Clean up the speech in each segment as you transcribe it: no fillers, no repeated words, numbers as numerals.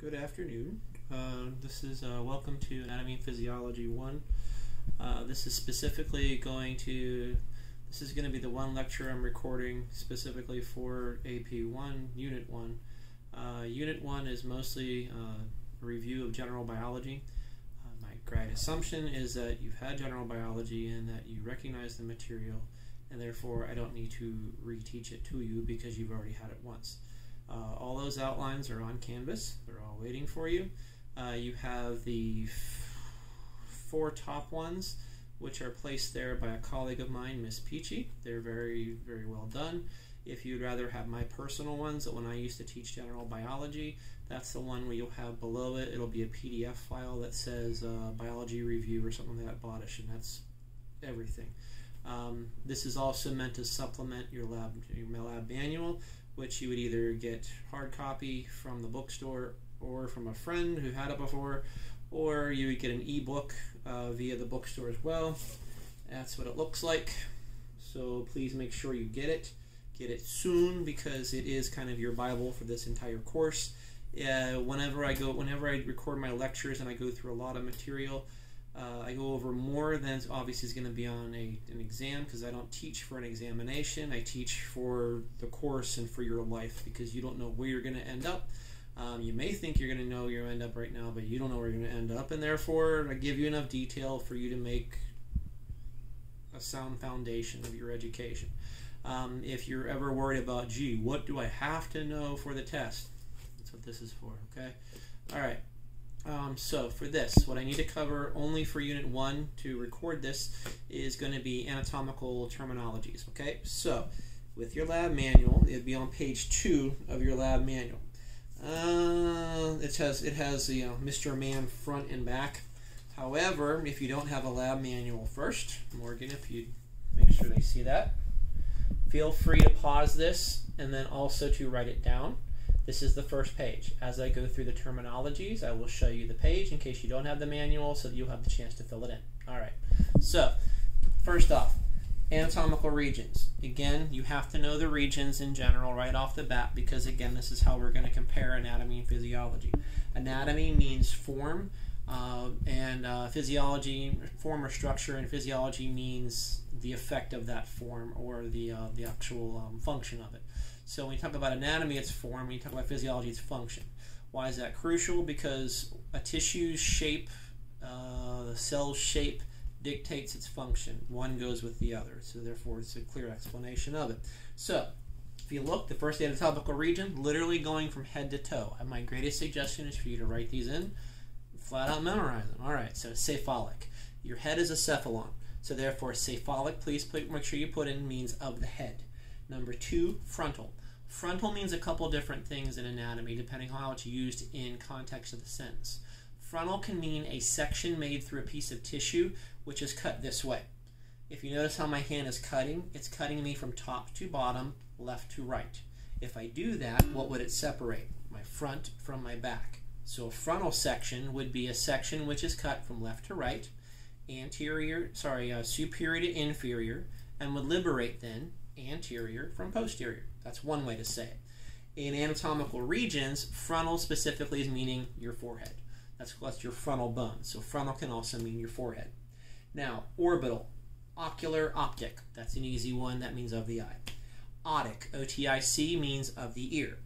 Good afternoon. This is welcome to Anatomy and Physiology 1. This is going to be the one lecture I'm recording specifically for AP 1, Unit 1. Unit 1 is mostly a review of general biology. My great assumption is that you've had general biology and that you recognize the material, and therefore I don't need to reteach it to you because you've already had it once. All those outlines are on Canvas. They're all waiting for you. You have the four top ones, which are placed there by a colleague of mine, Miss Peachy. They're very, very well done. If you'd rather have my personal ones, that when I used to teach general biology, that's the one where you'll have below it. It'll be a PDF file that says biology review or something like that, Bottesch, and that's everything. This is also meant to supplement your lab manual, which you would either get hard copy from the bookstore or from a friend who had it before, or you would get an ebook via the bookstore as well. That's what it looks like. So please make sure you get it. Get it soon, because it is kind of your Bible for this entire course. Whenever I record my lectures and I go through a lot of material, I go over more than obviously is going to be on an exam, because I don't teach for an examination. I teach for the course and for your life, because you don't know where you're going to end up. You may think you're going to know where you're going to end up right now, but you don't know where you're going to end up, and therefore I give you enough detail for you to make a sound foundation of your education. If you're ever worried about, gee, what do I have to know for the test? That's what this is for, okay? All right. So for this, what I need to cover only for Unit 1 to record this is going to be anatomical terminologies, okay? So with your lab manual, it'd be on page 2 of your lab manual. It has Mr. Man front and back. However, if you don't have a lab manual first, Morgan, if you make sure they see that, feel free to pause this and then also to write it down. This is the first page. As I go through the terminologies, I will show you the page in case you don't have the manual, so that you'll have the chance to fill it in. All right. So, first off, anatomical regions. Again, you have to know the regions in general right off the bat, because again, this is how we're going to compare anatomy and physiology. Anatomy means form, and physiology, form or structure, and physiology means the effect of that form, or the actual function of it. So when you talk about anatomy, it's form. When you talk about physiology, it's function. Why is that crucial? Because a tissue's shape, the cell's shape, dictates its function. One goes with the other, so therefore it's a clear explanation of it. So if you look, the first anatomical region, literally going from head to toe. And my greatest suggestion is for you to write these in, flat out memorize them. All right, so cephalic. Your head is a cephalon, so therefore cephalic, please make sure you put in means of the head. Number 2, frontal. Frontal means a couple different things in anatomy, depending on how it's used in context of the sentence. Frontal can mean a section made through a piece of tissue which is cut this way. If you notice how my hand is cutting, it's cutting me from top to bottom, left to right. If I do that, what would it separate? My front from my back. So a frontal section would be a section which is cut from left to right, superior to inferior, and would liberate then anterior from posterior. That's one way to say it. In anatomical regions, frontal specifically is meaning your forehead. That's your frontal bone. So frontal can also mean your forehead. Now, orbital, ocular, optic. That's an easy one. That means of the eye. Otic, O-T-I-C, means of the ear.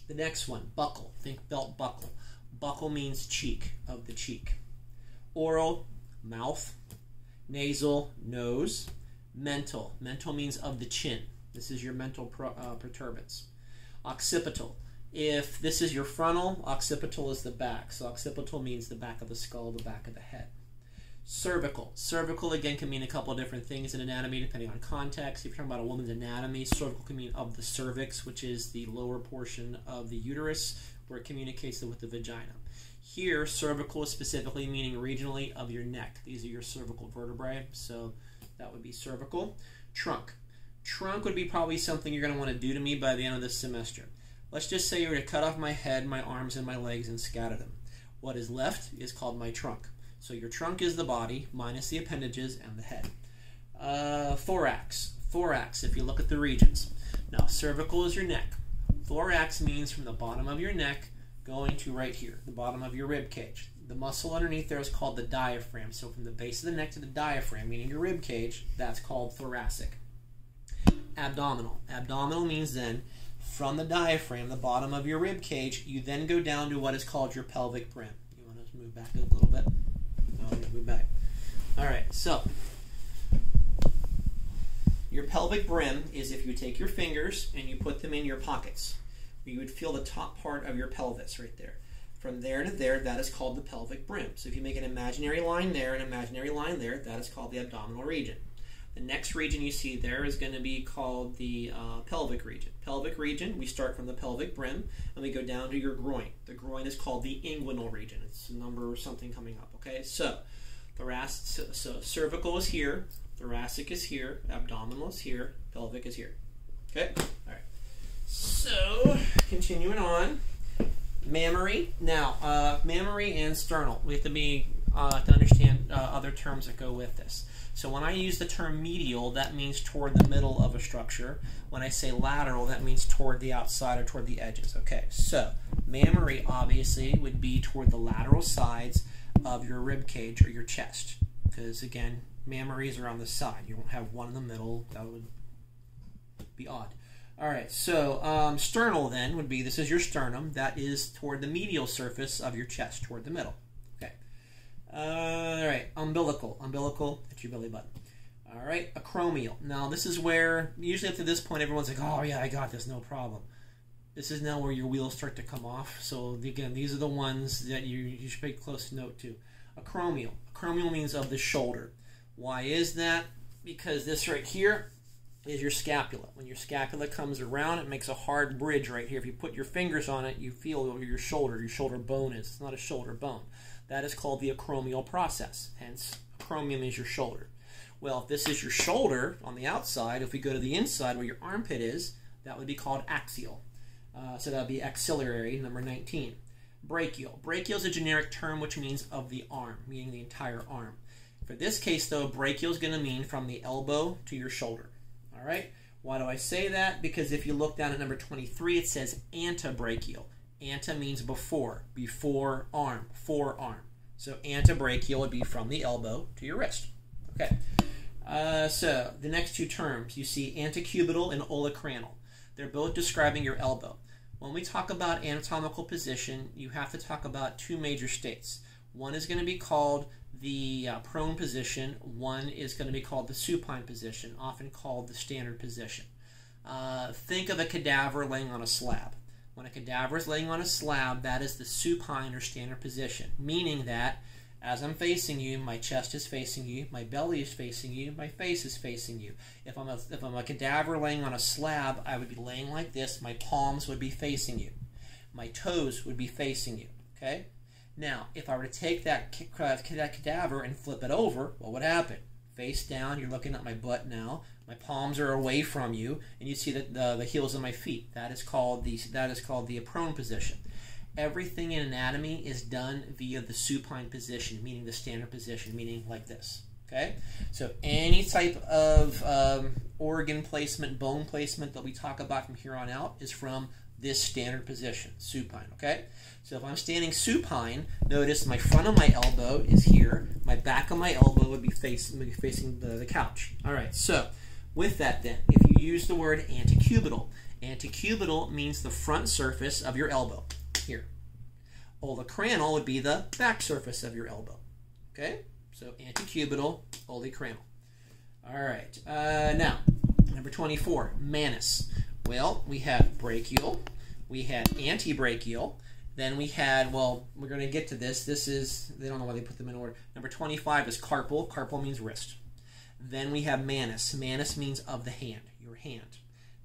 The next one, buccal. Think belt buckle. Buccal means cheek, of the cheek. Oral, mouth. Nasal, nose. Mental. Mental means of the chin. This is your mental perturbance. Occipital. If this is your frontal, occipital is the back. So occipital means the back of the skull, the back of the head. Cervical. Cervical, again, can mean a couple of different things in anatomy, depending on context. If you're talking about a woman's anatomy, cervical can mean of the cervix, which is the lower portion of the uterus, where it communicates with the vagina. Here, cervical is specifically meaning regionally of your neck. These are your cervical vertebrae, so that would be cervical. Trunk. Trunk would be probably something you're going to want to do to me by the end of this semester. Let's just say you were to cut off my head, my arms, and my legs and scatter them. What is left is called my trunk. So your trunk is the body, minus the appendages and the head. Thorax. Thorax, if you look at the regions. Now, cervical is your neck. Thorax means from the bottom of your neck going to right here, the bottom of your rib cage. The muscle underneath there is called the diaphragm. So from the base of the neck to the diaphragm, meaning your rib cage, that's called thoracic. Abdominal. Abdominal means then from the diaphragm, the bottom of your rib cage, you then go down to what is called your pelvic brim. You want to move back a little bit? No, move back. All right, so your pelvic brim is if you take your fingers and you put them in your pockets. You would feel the top part of your pelvis right there. From there to there, that is called the pelvic brim. So if you make an imaginary line there, an imaginary line there, that is called the abdominal region. The next region you see there is going to be called the pelvic region. Pelvic region, we start from the pelvic brim and we go down to your groin. The groin is called the inguinal region. It's a number or something coming up. Okay, so cervical is here, thoracic is here, abdominal is here, pelvic is here. Okay, all right. So continuing on, mammary. Now, mammary and sternal. We have to be to understand other terms that go with this. So when I use the term medial, that means toward the middle of a structure. When I say lateral, that means toward the outside or toward the edges. Okay, so mammary obviously would be toward the lateral sides of your rib cage or your chest. Because again, mammaries are on the side. You won't have one in the middle. That would be odd. All right, so sternal then would be, this is your sternum. That is toward the medial surface of your chest, toward the middle. Okay. All right, umbilical. Umbilical, that's your belly button. All right, acromial. Now, this is where, usually up to this point, everyone's like, oh, yeah, I got this, no problem. This is now where your wheels start to come off. So, again, these are the ones that you should pay close note to. Acromial. Acromial means of the shoulder. Why is that? Because this right here is your scapula. When your scapula comes around, it makes a hard bridge right here. If you put your fingers on it, you feel where your shoulder bone is. It's not a shoulder bone. That is called the acromial process. Hence, acromium is your shoulder. Well, if this is your shoulder on the outside, if we go to the inside where your armpit is, that would be called axial. So that would be axillary, number 19. Brachial. Brachial is a generic term which means of the arm, meaning the entire arm. For this case, though, brachial is going to mean from the elbow to your shoulder. All right? Why do I say that? Because if you look down at number 23, it says antebrachial. Anta means before arm, forearm. So antebrachial would be from the elbow to your wrist. Okay. So the next two terms, you see antecubital and olecranal. They're both describing your elbow. When we talk about anatomical position, you have to talk about two major states. One is going to be called the prone position. One is going to be called the supine position, often called the standard position. Think of a cadaver laying on a slab. When a cadaver is laying on a slab, that is the supine or standard position, meaning that as I'm facing you, my chest is facing you, my belly is facing you, my face is facing you. If I'm a cadaver laying on a slab, I would be laying like this. My palms would be facing you. My toes would be facing you. Okay? Now, if I were to take that cadaver and flip it over, what would happen? Face down, you're looking at my butt now. My palms are away from you, and you see the heels of my feet. That is called the prone position. Everything in anatomy is done via the supine position, meaning the standard position, meaning like this. Okay? So any type of organ placement, bone placement that we talk about from here on out is from this standard position, supine. Okay? So if I'm standing supine, notice my front of my elbow is here. My back of my elbow would be facing the couch. All right, so with that then, if you use the word antecubital, antecubital means the front surface of your elbow. Here. Olecranal would be the back surface of your elbow. Okay? So antecubital, olecranal. All right. Now, number 24, manus. Well, we had brachial, we had antebrachial, then we had, well, we're going to get to this. This is, they don't know why they put them in order. Number 25 is carpal. Carpal means wrist. Then we have manus. Manus means of the hand, your hand.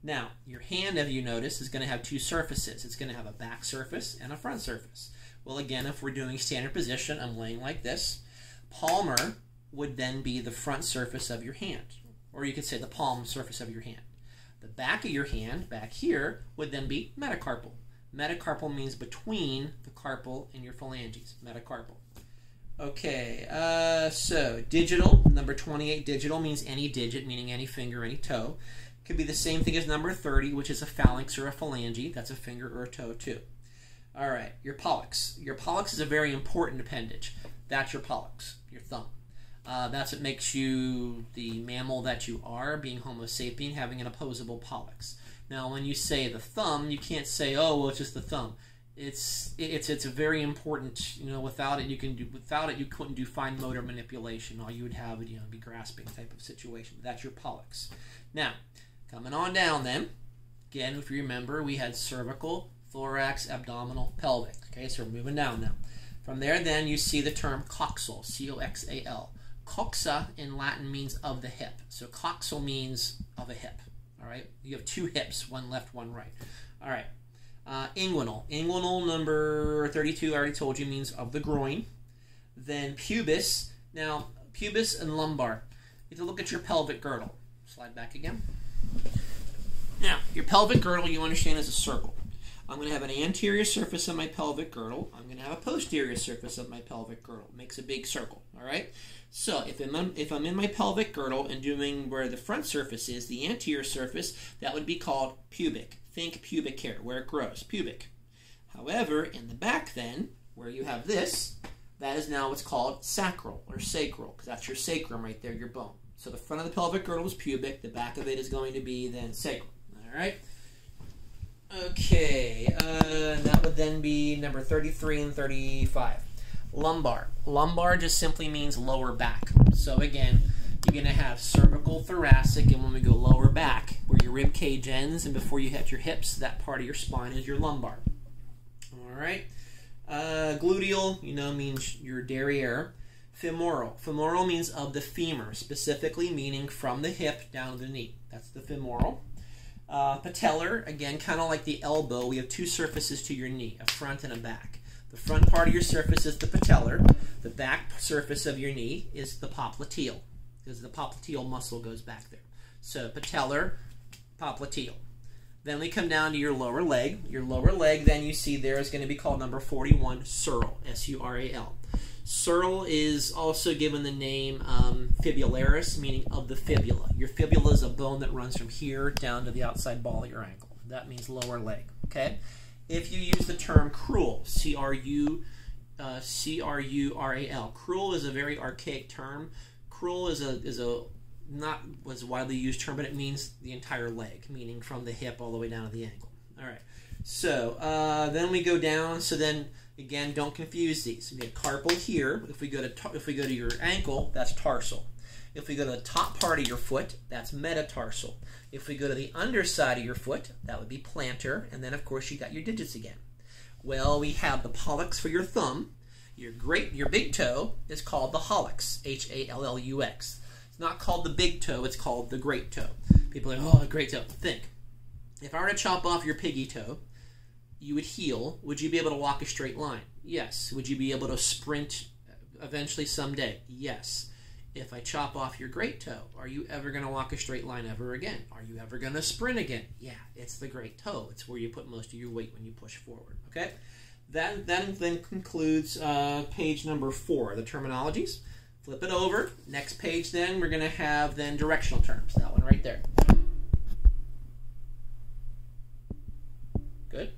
Now, your hand, as you notice, is going to have two surfaces. It's going to have a back surface and a front surface. Well, again, if we're doing standard position, I'm laying like this. Palmar would then be the front surface of your hand, or you could say the palm surface of your hand. The back of your hand, back here, would then be metacarpal. Metacarpal means between the carpal and your phalanges, metacarpal. Okay, so digital, number 28, digital means any digit, meaning any finger, any toe. Could be the same thing as number 30, which is a phalanx or a phalange. That's a finger or a toe too. All right, your pollex. Your pollex is a very important appendage. That's your pollex, your thumb. That's what makes you the mammal that you are, being Homo sapien, having an opposable pollex. Now, when you say the thumb, you can't say, oh, well, it's just the thumb. It's a very important, without it you couldn't do fine motor manipulation. All you would have would be grasping type of situation. That's your pollex. Now, coming on down then, again, if you remember, we had cervical, thorax, abdominal, pelvic. Okay, so we're moving down now. From there, then, you see the term coxal, C-O-X-A-L. Coxa in Latin means of the hip. So coxal means of a hip. All right, you have two hips, one left, one right. All right. Inguinal. Inguinal number 32, I already told you, means of the groin. Then pubis. Now, pubis and lumbar. You have to look at your pelvic girdle. Slide back again. Now, your pelvic girdle, you understand, is a circle. I'm going to have an anterior surface of my pelvic girdle. I'm going to have a posterior surface of my pelvic girdle. Makes a big circle, all right? So if I'm in my pelvic girdle and doing where the front surface is, the anterior surface, that would be called pubic. Think pubic hair, where it grows, pubic. However, in the back then, where you have this, that is now what's called sacral or sacral, because that's your sacrum right there, your bone. So the front of the pelvic girdle is pubic, the back of it is going to be then sacral, all right? Okay, that would then be number 33 and 35. Lumbar. Lumbar just simply means lower back. So again, you're going to have cervical, thoracic, and when we go lower back, where your rib cage ends and before you hit your hips, that part of your spine is your lumbar. All right. Gluteal, means your derriere. Femoral. Femoral means of the femur, specifically meaning from the hip down to the knee. That's the femoral. Patellar, again, kind of like the elbow, we have two surfaces to your knee, a front and a back. The front part of your surface is the patellar. The back surface of your knee is the popliteal, because the popliteal muscle goes back there. So patellar, popliteal. Then we come down to your lower leg. Your lower leg, then you see there is going to be called number 41, sural, S-U-R-A-L. Sural is also given the name fibularis, meaning of the fibula. Your fibula is a bone that runs from here down to the outside ball of your ankle. That means lower leg, okay? If you use the term crural, C-R-U-R-A-L, crural is a very archaic term. Crural is not was a widely used term, but it means the entire leg, meaning from the hip all the way down to the ankle. All right. So then we go down. So then again, don't confuse these. We have carpal here. If we go to your ankle, that's tarsal. If we go to the top part of your foot, that's metatarsal. If we go to the underside of your foot, that would be plantar. And then, of course, you got your digits again. Well, we have the pollex for your thumb. Your big toe is called the hallux, H-A-L-L-U-X. It's not called the big toe, it's called the great toe. People are like, oh, the great toe. Think, if I were to chop off your piggy toe, you would heal. Would you be able to walk a straight line? Yes. Would you be able to sprint eventually someday? Yes. If I chop off your great toe, are you ever going to walk a straight line ever again? Are you ever going to sprint again? Yeah, it's the great toe. It's where you put most of your weight when you push forward. Okay? That then concludes page number 4, the terminologies. Flip it over. Next page then, we're going to have then directional terms. That one right there. Good?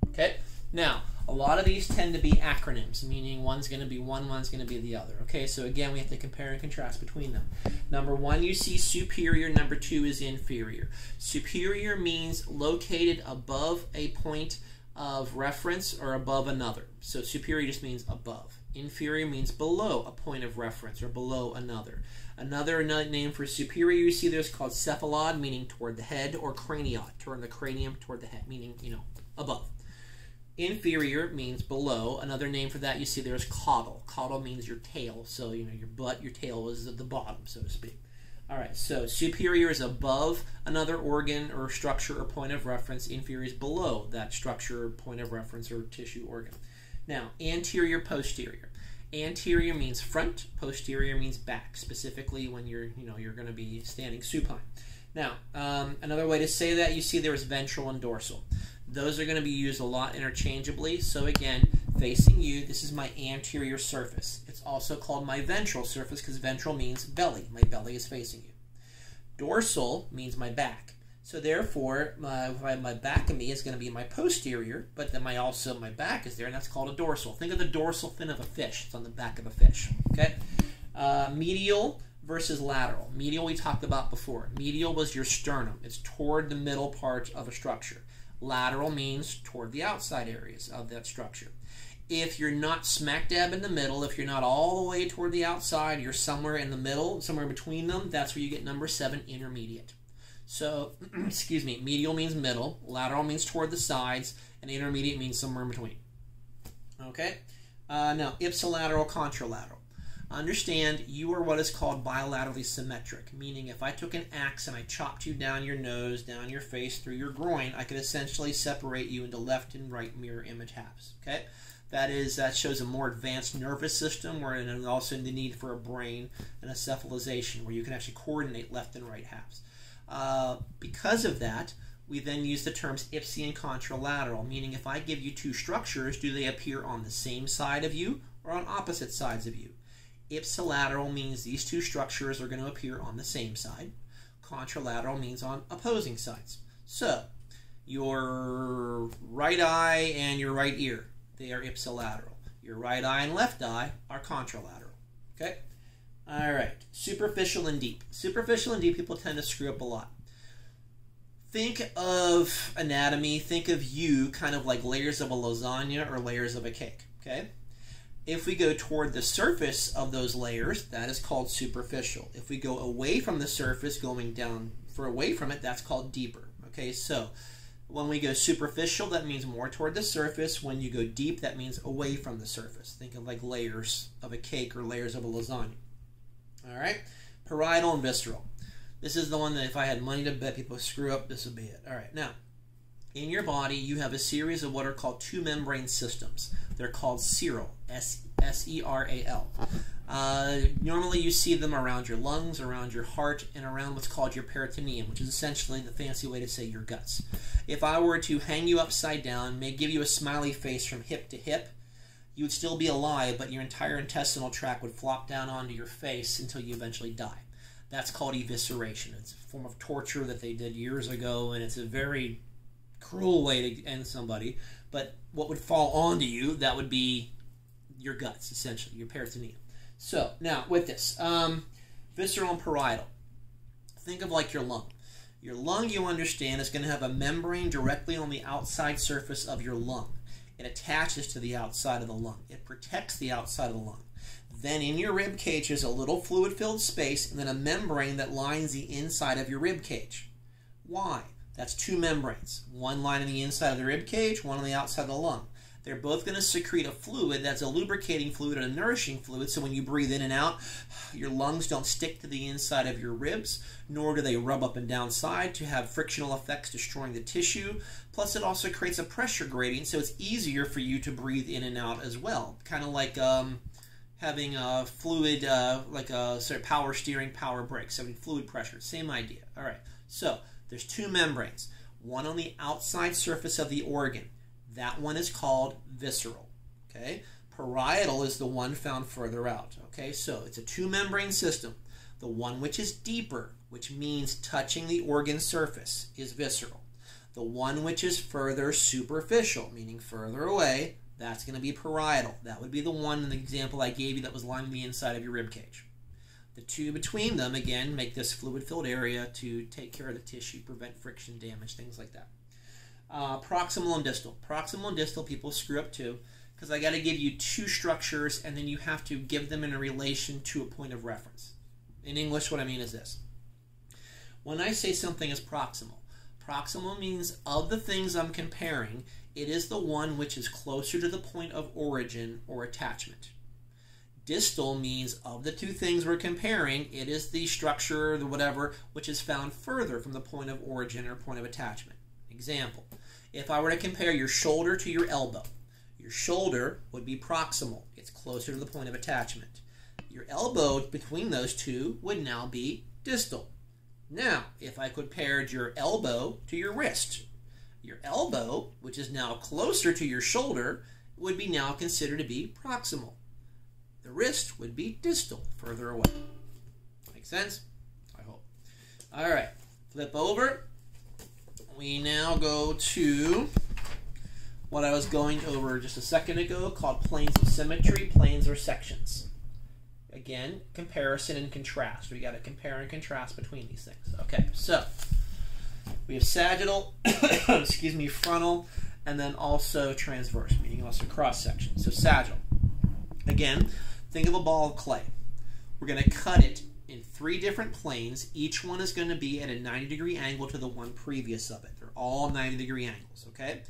Okay? Now, a lot of these tend to be acronyms, meaning one's going to be one, one's going to be the other. Okay, so again, we have to compare and contrast between them. Number 1, you see superior. Number 2 is inferior. Superior means located above a point of reference or above another. So superior just means above. Inferior means below a point of reference or below another. Another name for superior you see there is called cephalad, meaning toward the head, or craniot, turn the cranium toward the head, meaning, above. Inferior means below. Another name for that you see there is caudal. Caudal means your tail. So, your butt, your tail is at the bottom, so to speak. All right, so superior is above another organ or structure or point of reference. Inferior is below that structure, point of reference, or tissue organ. Now, anterior, posterior. Anterior means front, posterior means back, specifically when you're going to be standing supine. Now, another way to say that, you see there is ventral and dorsal. Those are going to be used a lot interchangeably. So again, facing you, this is my anterior surface. It's also called my ventral surface because ventral means belly. My belly is facing you. Dorsal means my back. So therefore, my back of me is going to be my posterior, but then my back is there, and that's called a dorsal. Think of the dorsal fin of a fish. It's on the back of a fish. Okay. Medial versus lateral. Medial we talked about before. Medial was your sternum. It's toward the middle part of a structure. Lateral means toward the outside areas of that structure. If you're not smack dab in the middle, if you're not all the way toward the outside, you're somewhere in the middle, somewhere between them, that's where you get number 7, intermediate. So, excuse me, medial means middle, lateral means toward the sides, and intermediate means somewhere in between. Okay? Now, ipsilateral, contralateral. Understand, you are what is called bilaterally symmetric, meaning if I took an axe and I chopped you down your nose, down your face, through your groin, I could essentially separate you into left and right mirror image halves. Okay? That shows a more advanced nervous system, where and also the need for a brain and a cephalization, where you can actually coordinate left and right halves. Because of that, we then use the terms ipsi and contralateral, meaning if I give you two structures, do they appear on the same side of you or on opposite sides of you? Ipsilateral means these two structures are going to appear on the same side. Contralateral means on opposing sides. So, your right eye and your right ear, they are ipsilateral. Your right eye and left eye are contralateral. Okay? All right. Superficial and deep. Superficial and deep people tend to screw up a lot. Think of anatomy. Think of you kind of like layers of a lasagna or layers of a cake. Okay? If we go toward the surface of those layers, that is called superficial. If we go away from the surface, going down for away from it, that's called deeper. Okay? So, when we go superficial, that means more toward the surface. When you go deep, that means away from the surface. Think of like layers of a cake or layers of a lasagna. All right? Parietal and visceral. This is the one that if I had money to bet people screw up, this would be it. All right. Now, in your body, you have a series of what are called two membrane systems. They're called seral, S-E-R-A-L. Normally you see them around your lungs, around your heart, and around what's called your peritoneum, which is essentially the fancy way to say your guts. If I were to hang you upside down, may give you a smiley face from hip to hip, you would still be alive, but your entire intestinal tract would flop down onto your face until you eventually die. That's called evisceration. It's a form of torture that they did years ago, and it's a very cruel way to end somebody. But what would fall onto you, that would be your guts, essentially, your peritoneum. So, now, with this, visceral and parietal. Think of like your lung. Your lung, you understand, is going to have a membrane directly on the outside surface of your lung. It attaches to the outside of the lung. It protects the outside of the lung. Then in your rib cage, there's a little fluid-filled space and then a membrane that lines the inside of your rib cage. Why? That's two membranes. One lining the inside of the rib cage, one on the outside of the lung. They're both going to secrete a fluid that's a lubricating fluid and a nourishing fluid, so when you breathe in and out, your lungs don't stick to the inside of your ribs, nor do they rub up and down side to have frictional effects destroying the tissue. Plus, it also creates a pressure gradient, so it's easier for you to breathe in and out as well. Kind of like having a fluid, like a sort of power steering, power brakes, having fluid pressure. Same idea. All right, so there's two membranes, one on the outside surface of the organ. That one is called visceral. Okay, parietal is the one found further out. Okay, so it's a two-membrane system. The one which is deeper, which means touching the organ surface, is visceral. The one which is further superficial, meaning further away, that's going to be parietal. That would be the one in the example I gave you that was lining the inside of your rib cage. The two between them, again, make this fluid-filled area to take care of the tissue, prevent friction damage, things like that. Proximal and distal. Proximal and distal people screw up too, because I got to give you two structures and then you have to give them in a relation to a point of reference. In English, what I mean is this. When I say something is proximal, proximal means of the things I'm comparing, it is the one which is closer to the point of origin or attachment. Distal means of the two things we're comparing, it is the structure, the whatever, which is found further from the point of origin or point of attachment. Example, if I were to compare your shoulder to your elbow, your shoulder would be proximal. It's closer to the point of attachment. Your elbow between those two would now be distal. Now, if I compared your elbow to your wrist, your elbow, which is now closer to your shoulder, would be now considered to be proximal. The wrist would be distal, further away. Make sense? I hope. All right, flip over. we now go to what I was going over just a second ago called planes of symmetry, planes or sections. Again, comparison and contrast. We got to compare and contrast between these things. Okay, so we have sagittal, excuse me, frontal, and then also transverse, meaning also cross section. So sagittal. Again, think of a ball of clay. We're going to cut it in 3 different planes. Each one is going to be at a 90-degree angle to the one previous of it. They're all 90-degree angles, okay?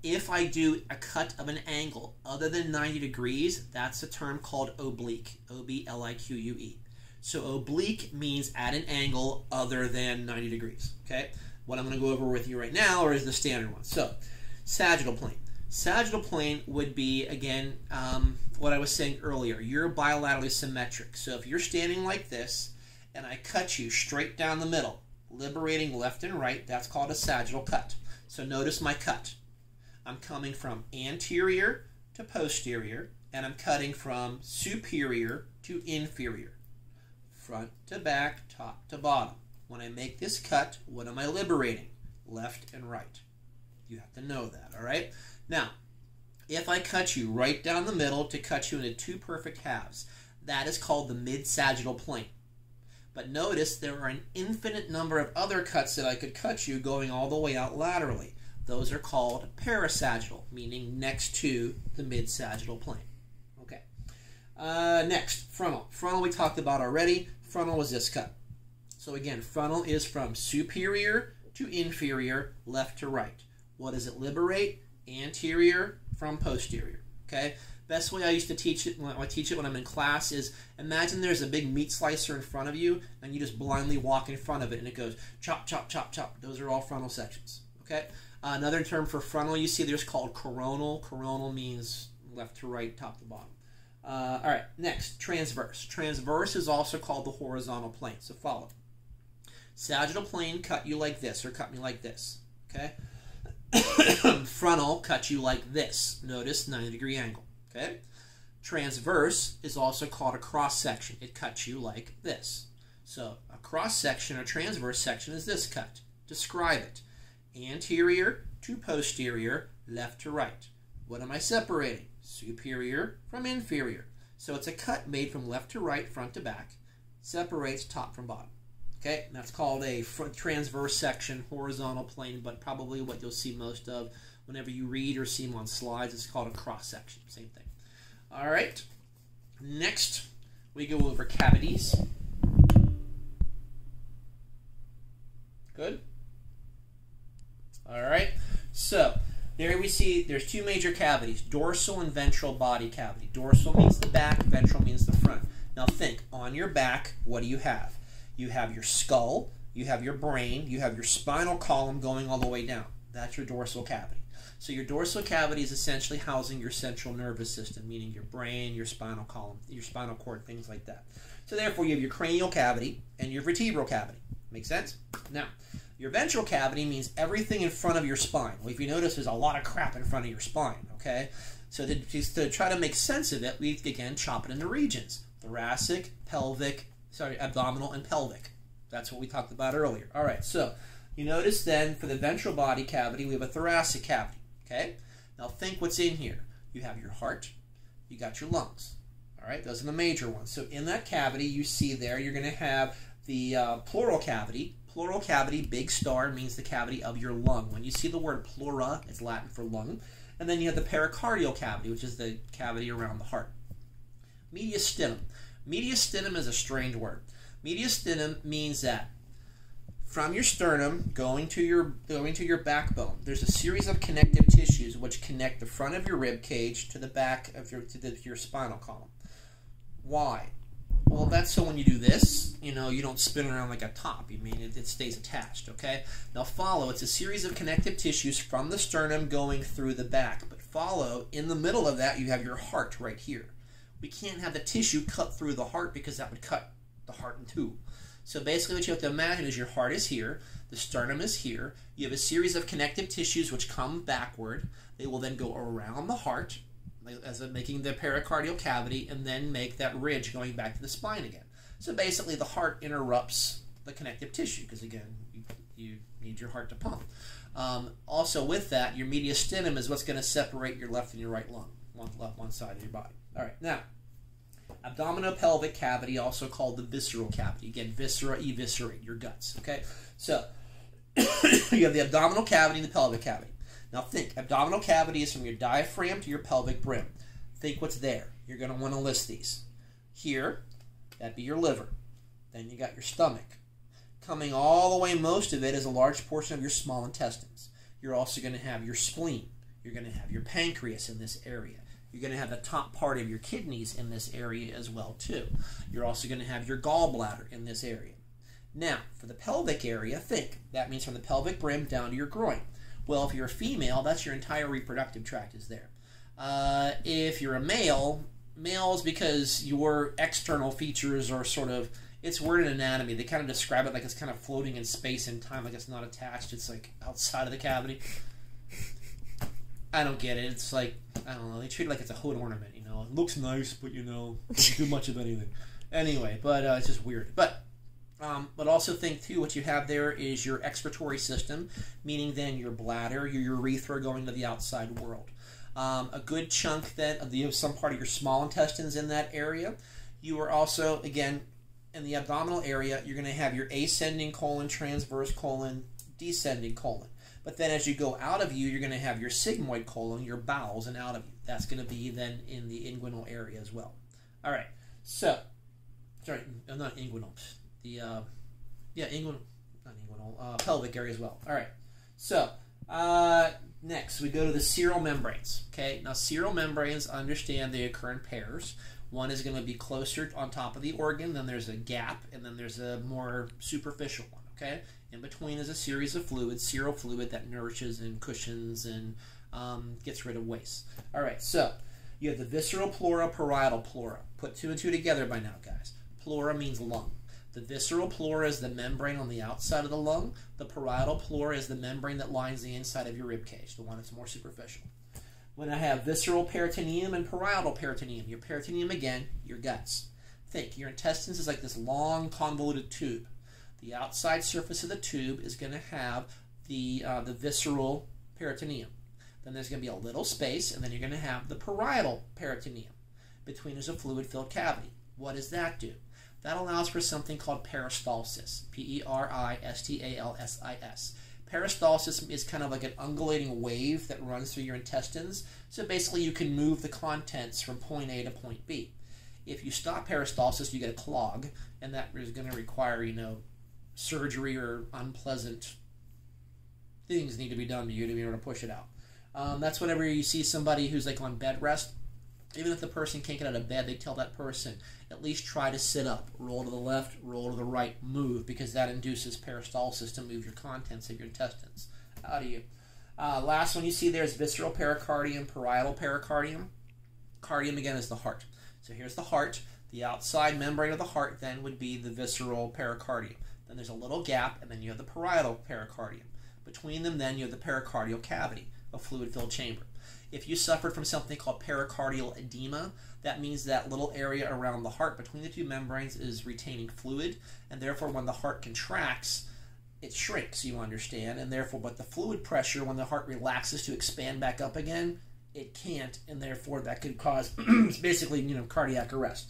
If I do a cut of an angle other than 90 degrees, that's a term called oblique, O-B-L-I-Q-U-E. So oblique means at an angle other than 90 degrees, okay? What I'm going to go over with you right now is the standard one. So, sagittal plane. Sagittal plane would be, again, what I was saying earlier. You're bilaterally symmetric. So if you're standing like this, and I cut you straight down the middle, liberating left and right, that's called a sagittal cut. So notice my cut. I'm coming from anterior to posterior, and I'm cutting from superior to inferior, front to back, top to bottom. When I make this cut, what am I liberating? Left and right. You have to know that, all right? Now, if I cut you right down the middle to cut you into 2 perfect halves, that is called the mid-sagittal plane. But notice there are an infinite number of other cuts that I could cut you going all the way out laterally. Those are called parasagittal, meaning next to the mid-sagittal plane. Okay. Next, frontal. Frontal we talked about already. Frontal was this cut. So again, frontal is from superior to inferior, left to right. What does it liberate? Anterior from posterior. Okay. Best way I used to teach it when I'm in class is imagine there's a big meat slicer in front of you, and you just blindly walk in front of it, and it goes chop, chop, chop, chop. Those are all frontal sections. Okay. Another term for frontal you see there's called coronal. Coronal means left to right, top to bottom. All right, next, transverse. Transverse is also called the horizontal plane, so follow. Sagittal plane cut you like this, or cut me like this, okay? Frontal cut you like this. Notice 90-degree angle, okay? Transverse is also called a cross section. It cuts you like this. So a cross section or transverse section is this cut. Describe it. Anterior to posterior, left to right. What am I separating? Superior from inferior. So it's a cut made from left to right, front to back. Separates top from bottom. Okay, and that's called a transverse section, horizontal plane, but probably what you'll see most of whenever you read or see them on slides. It's called a cross section. Same thing. All right. Next, we go over cavities. Good. All right, so there we see there's 2 major cavities, dorsal and ventral body cavity. Dorsal means the back, ventral means the front. Now think, on your back, what do you have? You have your skull, you have your brain, you have your spinal column going all the way down. That's your dorsal cavity. So your dorsal cavity is essentially housing your central nervous system, meaning your brain, your spinal column, your spinal cord, things like that. So therefore you have your cranial cavity and your vertebral cavity. Make sense? Now, your ventral cavity means everything in front of your spine. Well, if you notice, there's a lot of crap in front of your spine, okay? So to try to make sense of it, we, again, chop it into regions. Thoracic, abdominal, and pelvic. That's what we talked about earlier. All right, so you notice then for the ventral body cavity, we have a thoracic cavity, okay? Now think what's in here. You have your heart, you got your lungs, all right? Those are the major ones. So in that cavity, you see there, you're going to have the pleural cavity. Pleural cavity, big star, means the cavity of your lung. When you see the word pleura, it's Latin for lung. And then you have the pericardial cavity, which is the cavity around the heart. Mediastinum. Mediastinum is a strange word. Mediastinum means that from your sternum going to your backbone, there's a series of connective tissues which connect the front of your rib cage to the back of your spinal column. Why? Well, that's so when you do this, you know, you don't spin around like a top. You mean it stays attached, okay? Now follow, it's a series of connective tissues from the sternum going through the back. But follow, in the middle of that, you have your heart right here. We can't have the tissue cut through the heart because that would cut the heart in 2. So basically what you have to imagine is your heart is here, the sternum is here, you have a series of connective tissues which come backward. They will then go around the heart, as in making the pericardial cavity, and then make that ridge going back to the spine again. So basically the heart interrupts the connective tissue because again you need your heart to pump. Also with that, your mediastinum is what's going to separate your left and your right lung, one side of your body. All right, now, abdominopelvic cavity, also called the visceral cavity. Again, viscera, eviscerate, your guts, okay? So, you have the abdominal cavity and the pelvic cavity. Now think, abdominal cavity is from your diaphragm to your pelvic brim. Think what's there. You're going to want to list these. Here, that'd be your liver. Then you got your stomach. Coming all the way, most of it is a large portion of your small intestines. You're also going to have your spleen. You're going to have your pancreas in this area. You're going to have the top part of your kidneys in this area as well, too. You're also going to have your gallbladder in this area. Now, for the pelvic area, think. That means from the pelvic brim down to your groin. Well, if you're a female, that's your entire reproductive tract is there. If you're a male, males, because your external features are sort of, it's weird in anatomy. They kind of describe it like it's kind of floating in space and time, like it's not attached. It's like outside of the cavity. I don't get it. It's like, I don't know, they treat it like it's a hood ornament, you know. It looks nice, but, you know, doesn't do much of anything. Anyway, but it's just weird. But also think, too, what you have there is your excretory system, meaning then your bladder, your urethra going to the outside world. A good chunk then of some part of your small intestines in that area. You are also, again, in the abdominal area, you're going to have your ascending colon, transverse colon, descending colon. But then as you go out of you, you're going to have your sigmoid colon, your bowels, and out of you. That's going to be then in the inguinal area as well. All right. So, sorry, not inguinal. Pelvic area as well. All right. So, next we go to the serral membranes. Okay. Now, serral membranes, understand they occur in pairs. One is going to be closer on top of the organ, then there's a gap, and then there's a more superficial one. Okay. In between is a series of fluids, serral fluid that nourishes and cushions and gets rid of waste. All right, so you have the visceral pleura, parietal pleura. Put two and two together by now, guys. Pleura means lung. The visceral pleura is the membrane on the outside of the lung. The parietal pleura is the membrane that lines the inside of your rib cage, the one that's more superficial. When I have visceral peritoneum and parietal peritoneum, your peritoneum, again, your guts. Think, your intestines is like this long, convoluted tube. The outside surface of the tube is going to have the visceral peritoneum. Then there's going to be a little space, and then you're going to have the parietal peritoneum. Between is a fluid-filled cavity. What does that do? That allows for something called peristalsis. Peristalsis. Peristalsis is kind of like an undulating wave that runs through your intestines. So basically you can move the contents from point A to point B. If you stop peristalsis, you get a clog, and that is going to require, you know, surgery or unpleasant things need to be done to you to be able to push it out. That's whenever you see somebody who's like on bed rest, even if the person can't get out of bed, they tell that person, at least try to sit up, roll to the left, roll to the right, move, because that induces peristalsis to move your contents of your intestines out of you. Last one you see there is visceral pericardium, parietal pericardium. Cardium, again, is the heart. So here's the heart. The outside membrane of the heart then would be the visceral pericardium. Then there's a little gap, and then you have the parietal pericardium. Between them, then, you have the pericardial cavity, a fluid-filled chamber. If you suffered from something called pericardial edema, that means that little area around the heart between the two membranes is retaining fluid, and therefore when the heart contracts, it shrinks, you understand, and therefore, but the fluid pressure, when the heart relaxes to expand back up again, it can't, and therefore that could cause, basically, you know, cardiac arrest.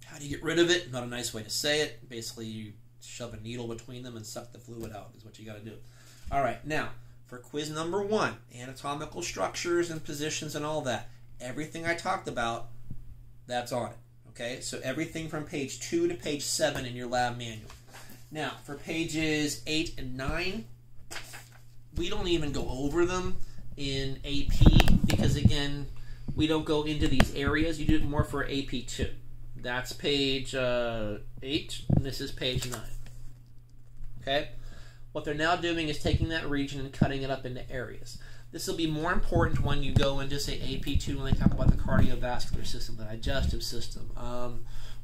How do you get rid of it? Not a nice way to say it. Basically, you shove a needle between them and suck the fluid out is what you got to do. All right, now, for quiz number 1, anatomical structures and positions and all that, everything I talked about, that's on it. Okay, so everything from page 2 to page 7 in your lab manual. Now, for pages 8 and 9, we don't even go over them in AP because, again, we don't go into these areas. You do it more for AP 2. That's page 8, and this is page 9. Okay? What they're now doing is taking that region and cutting it up into areas. This will be more important when you go into, say, AP 2, when they talk about the cardiovascular system, the digestive system.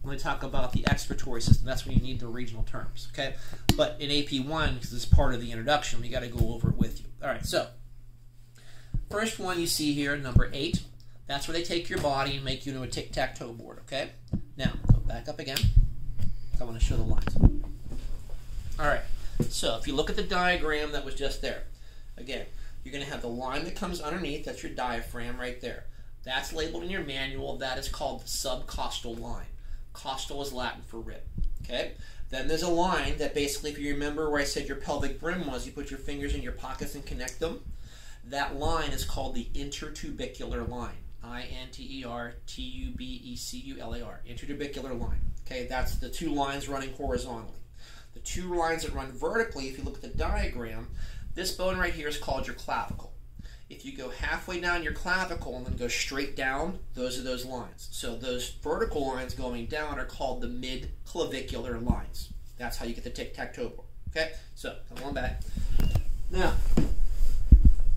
When they talk about the excretory system, that's when you need the regional terms. Okay? But in AP 1, because this is part of the introduction, we got to go over it with you. All right, so first one you see here, number 8. That's where they take your body and make you into a tic-tac-toe board, okay? Now, go back up again. I want to show the lines. All right. So if you look at the diagram that was just there, again, you're going to have the line that comes underneath. That's your diaphragm right there. That's labeled in your manual. That is called the subcostal line. Costal is Latin for rib. Okay? Then there's a line that basically, if you remember where I said your pelvic brim was, you put your fingers in your pockets and connect them. That line is called the intertubicular line. I-N-T-E-R-T-U-B-E-C-U-L-A-R. Intertubicular line. Okay? That's the two lines running horizontally. The two lines that run vertically, if you look at the diagram, this bone right here is called your clavicle. If you go halfway down your clavicle and then go straight down, those are those lines. So those vertical lines going down are called the mid-clavicular lines. That's how you get the tic-tac-toe board. Okay? So, come on back. Now,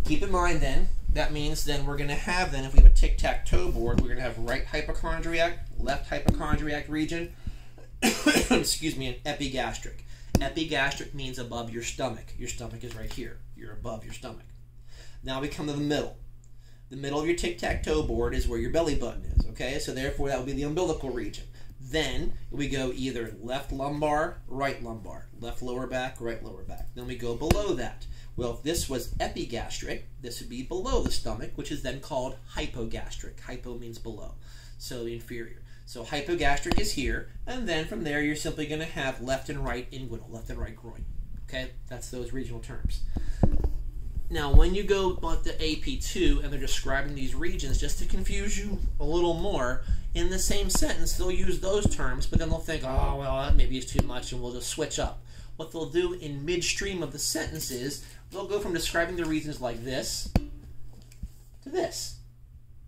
keep in mind then, that means then we're going to have then, if we have a tic-tac-toe board, we're going to have right hypochondriac, left hypochondriac region, excuse me, and epigastric. Epigastric means above your stomach. Your stomach is right here. You're above your stomach. Now we come to the middle. The middle of your tic-tac-toe board is where your belly button is, okay? So therefore that would be the umbilical region. Then we go either left lumbar, right lumbar, left lower back, right lower back. Then we go below that. Well, if this was epigastric, this would be below the stomach, which is then called hypogastric. Hypo means below, so inferior. So hypogastric is here, and then from there you're simply going to have left and right inguinal, left and right groin. Okay, that's those regional terms. Now, when you go about the AP2 and they're describing these regions, just to confuse you a little more, in the same sentence they'll use those terms, but then they'll think, oh, well, that maybe is too much, and we'll just switch up. What they'll do in midstream of the sentence is they'll go from describing the regions like this to this.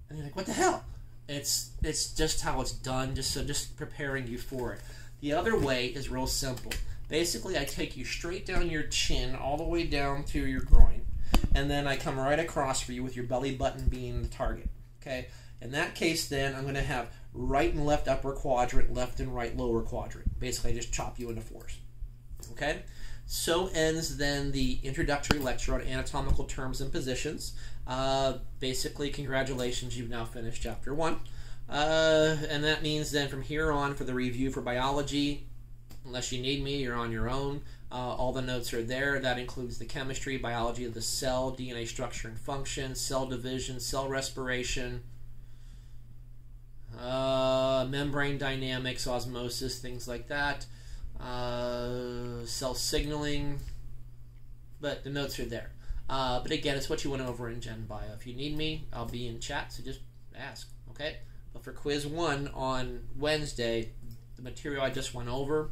And you're like, what the hell? It's just how it's done, just preparing you for it. The other way is real simple. Basically, I take you straight down your chin all the way down to your groin, and then I come right across for you with your belly button being the target. Okay? In that case, then, I'm going to have right and left upper quadrant, left and right lower quadrant. Basically, I just chop you into fours. Okay? So ends then the introductory lecture on anatomical terms and positions. Basically, congratulations, you've now finished chapter 1. And that means then from here on for the review for biology, unless you need me, you're on your own. All the notes are there. That includes the chemistry, biology of the cell, DNA structure and function, cell division, cell respiration, membrane dynamics, osmosis, things like that, cell signaling, but the notes are there. But again, it's what you went over in Gen Bio. If you need me, I'll be in chat, so just ask, okay? But for quiz 1 on Wednesday, the material I just went over,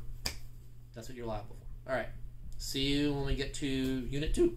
that's what you're liable for. All right. See you when we get to Unit 2.